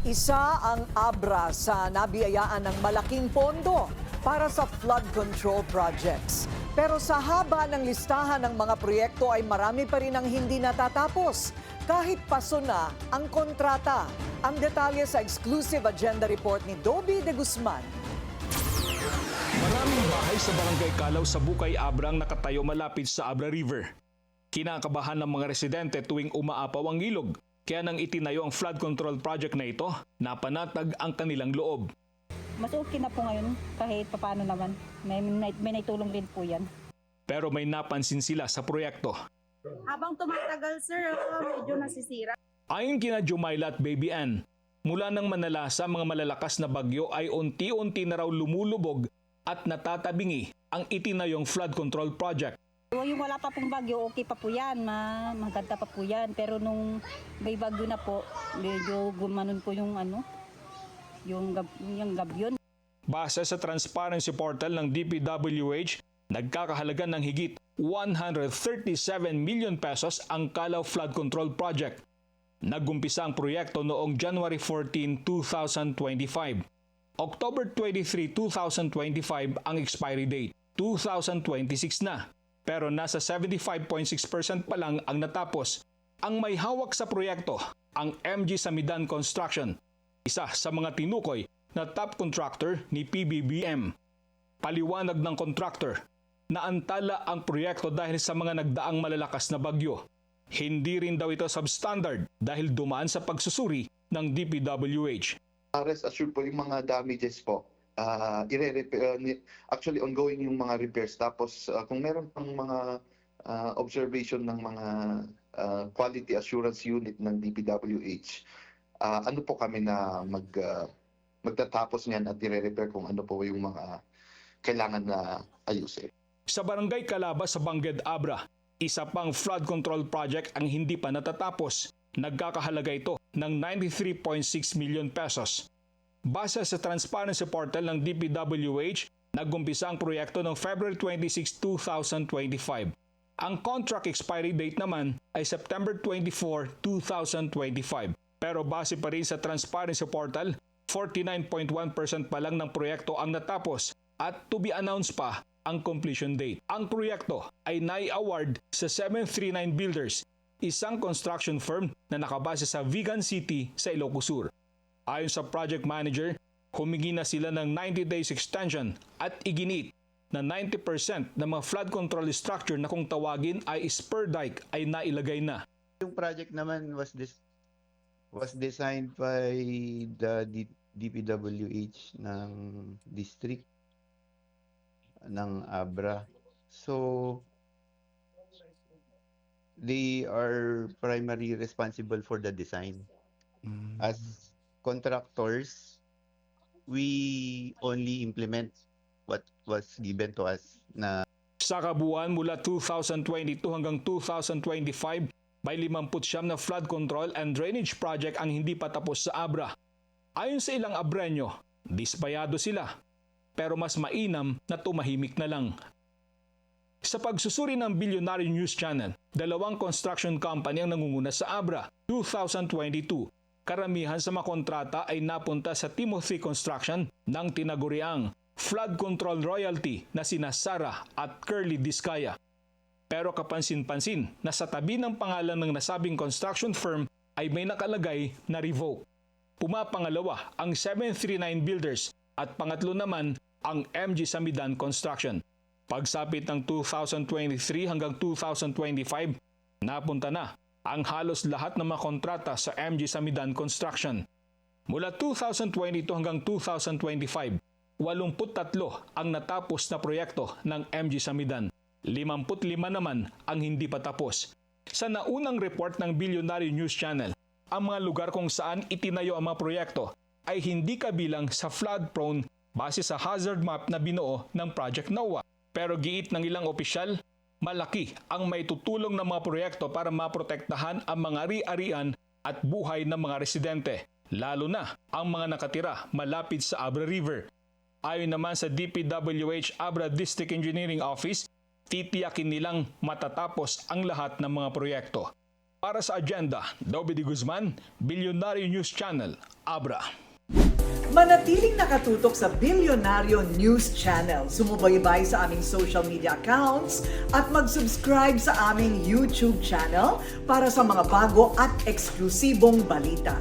Isa ang ABRA sa nabiyayaan ng malaking pondo para sa flood control projects. Pero sa haba ng listahan ng mga proyekto ay marami pa rin ang hindi natatapos kahit paso na ang kontrata. Ang detalye sa exclusive agenda report ni Dobby de Guzman. Maraming bahay sa Barangay Calaw sa Bukay Abra ang nakatayo malapit sa Abra River. Kinakabahan ng mga residente tuwing umaapaw ang ilog. Kaya nang itinayo ang flood control project na ito, napanatag ang kanilang loob. Mas okay na po ngayon kahit papaano naman. May naitulong rin po yan. Pero may napansin sila sa proyekto. Habang tumatagal, sir, medyo nasisira. Ayon kina Jumayla at Baby Ann, mula nang manalasa mga malalakas na bagyo ay unti-unti na raw lumulubog at natatabingi ang itinayong flood control project. Yung wala pa pong bagyo, okay pa po yan. Maganda pa po yan. Pero nung may bagyo na po, medyo gumanon po yung yung gabyon. Base sa transparency portal ng DPWH, nagkakahalaga ng higit 137 million pesos ang Calaw Flood Control Project. Nagumpisa ang proyekto noong January 14, 2025. October 23, 2025 ang expiry date. 2026 na. Pero nasa 75.6% pa lang ang natapos. Ang may hawak sa proyekto, ang MG Samidan Construction, isa sa mga tinukoy na top contractor ni PBBM. Paliwanag ng contractor, naantala ang proyekto dahil sa mga nagdaang malalakas na bagyo. Hindi rin daw ito substandard dahil dumaan sa pagsusuri ng DPWH. Rest assured po yung mga damages po. Actually ongoing yung mga repairs. Tapos kung meron pang mga observation ng mga quality assurance unit ng DPWH, ano po kami na magtatapos niyan at i-repair kung ano po yung mga kailangan na ayusin. Sa Barangay Calabas sa Bangged Abra, isa pang flood control project ang hindi pa natatapos. Nagkakahalaga ito ng 93.6 million pesos. Base sa transparency portal ng DPWH, nagumpisa ang proyekto noong February 26, 2025. Ang contract expiry date naman ay September 24, 2025. Pero base pa rin sa transparency portal, 49.1% pa lang ng proyekto ang natapos at to be announced pa ang completion date. Ang proyekto ay nai-award sa 739 Builders, isang construction firm na nakabase sa Vigan City sa Ilocos Sur. Ayon sa project manager, humingi na sila ng 90 days extension at iginit na 90% ng mga flood control structure na kung tawagin ay spur dike ay nailagay na. Yung project naman was designed by the DPWH ng district ng Abra. So they are primarily responsible for the design. As contractors, we only implement what was given to us na Sa kabuuan mula 2022 hanggang 2025, may 59 na flood control and drainage project ang hindi pa tapos sa Abra. Ayon sa ilang Abreño, dispayado sila, pero mas mainam na tumahimik na lang. Sa pagsusuri ng Billionaire News Channel, 2 construction company ang nangunguna sa Abra. 2022, karamihan sa mga kontrata ay napunta sa Timothy Construction ng tinaguriang flood control royalty na sina Sara at Curly Discaya. Pero kapansin-pansin na sa tabi ng pangalan ng nasabing construction firm ay may nakalagay na revoke. Pumapangalawa ang 739 Builders at pangatlo naman ang MG Samidan Construction. Pagsapit ng 2023 hanggang 2025, napunta na ang halos lahat ng mga kontrata sa MG Samidan Construction. Mula 2022 hanggang 2025, 83 ang natapos na proyekto ng MG Samidan. 55 naman ang hindi pa tapos. Sa naunang report ng Billionaire News Channel, ang mga lugar kung saan itinayo ang mga proyekto ay hindi kabilang sa flood-prone base sa hazard map na binuo ng Project NOAA. Pero giit ng ilang opisyal, malaki ang maitutulong ng mga proyekto para maprotektahan ang mga ari-arian at buhay ng mga residente, lalo na ang mga nakatira malapit sa Abra River. Ayon naman sa DPWH Abra District Engineering Office, titiyakin nilang matatapos ang lahat ng mga proyekto. Para sa Agenda, Dobby de Guzman, Bilyonaryo News Channel, Abra. Manatiling nakatutok sa Bilyonaryo News Channel. Sumubaybay sa aming social media accounts at mag-subscribe sa aming YouTube channel para sa mga bago at eksklusibong balita.